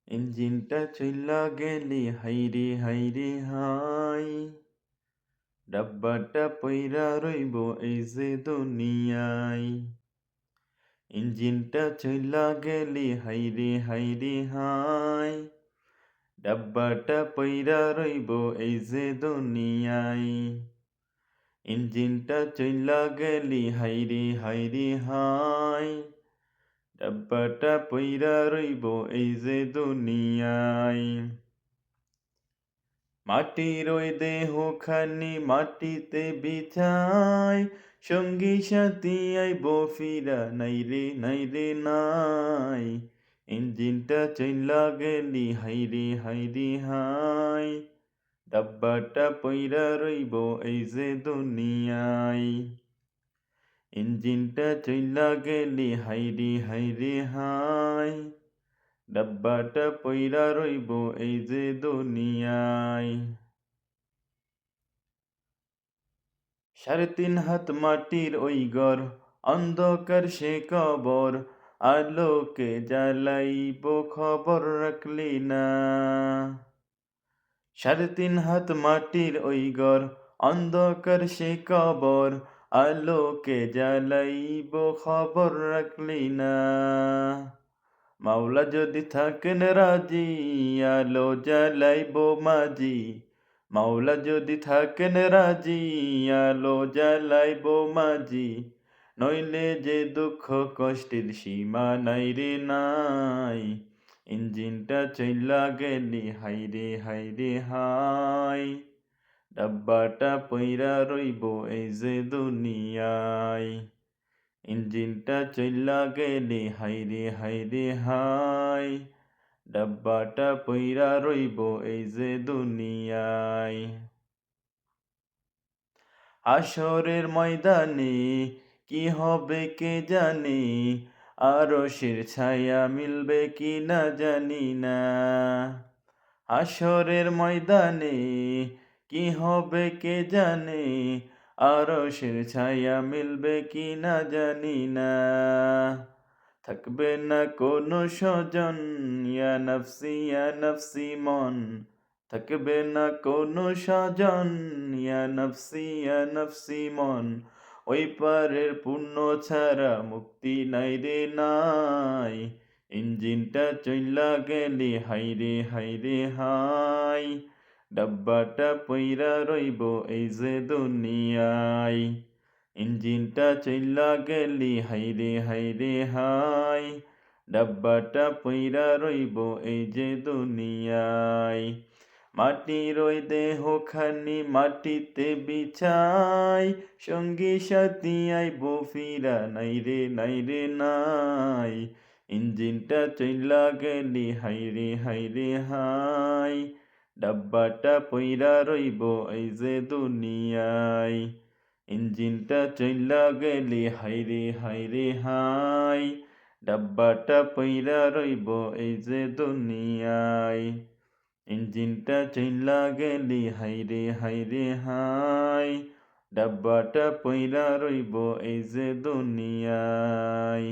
ইঞ্জিনটা চইলা গেলি হাইরে হাইরে হাই, ডাব্বাটা পইরা রইব এই যে দুনিয়ায়। ইঞ্জিনটা চইলা গেলি হাইরে হাইরে হাই, ডাব্বাটা পইরা রইব এই যে দুনিয়ায়। ইঞ্জিনটা চইলা গেলি হাইরে হাইরে হাই, ডাব্বাটা পইরা রইব এই যে দুনিয়ায়। মাটির ওই দেহখানি মাটিতে বিছাই, সঙ্গী সাথী আইব ফিরা নাইরে নাইরে নাই। ইঞ্জিনটা চইলা গেলি হাইরে হাইরে হাই, ডাব্বাটা পইরা রইব এই যে দুনিয়ায়। ইঞ্জিনটা চইলা গেলি হাইরে হাইরে হাই, ডাব্বাটা পইরা রইব এই যে দুনিয়ায়। 3.5 হাত মাটির ওই ঘর, অন্ধকার সে কবর, আলোকে জ্বালাইব খবর রাখলি না। 3.5 হাত মাটির ওই ঘর, অন্ধকার সে কবর, আলোকে জ্বালাইব খবর রাখলি না। মাওলা যদি থাকেন রাজি, আলো জ্বালাইব মাঝি। মাওলা যদি থাকেন রাজি, আলো জ্বালাইব মাঝি। নইলে যে দুঃখ কষ্টের সীমা নাই রে নাই। ইঞ্জিনটা চইলা গেলি হাইরে হাইরে হাই, ডাব্বাটা পইরা রইব এই যে দুনিয়ায়। ইঞ্জিনটা চইলা গেলি হাইরে হাইরে হাই, ডাব্বাটা পইরা রইব এই যে দুনিয়ায়। হাসরের ময়দানে কি হবে কে জানে, আরশের ছায়া মিলবে কি না জানি না। হাসরের ময়দানে কি হবে কে জানে, আরশের ছায়া মিলবে কি না জানি না। থাকবে না কোনো স্বজন, ইয়া নফসি মন। থাকবে না কোনো স্বজন, ইয়া নফসি মন। ওই পারের পুণ্য ছাড়া মুক্তি নাই রে নাই। ইঞ্জিনটা চইলা গেলি হাইরে হাইরে হাই, ডাব্বাটা পইরা রইব এই যে দুনিয়ায়। ইঞ্জিনটা চইলা গেলি হাইরে হাইরে হাই, ডাব্বাটা পইরা রইব এই যে দুনিয়ায়। মাটির ওই দেহখানি মাটিতে বিছাই, সঙ্গী সাথী আইব ফিরা নাইরে নাইরে নাই। ইঞ্জিনটা চইলা গেলি হাইরে হাইরে হাই, ডাব্বাটা পইরা রইব এই যে দুনিয়ায়। ইঞ্জিনটা চইলা গেলি হাইরে হাইরে হাই, ডাব্বাটা পইরা রইব এই যে দুনিয়ায়। ইঞ্জিনটা চইলা গেলি হাইরে হাইরে হাই, ডাব্বাটা পইরা রইব এই যে দুনিয়ায়।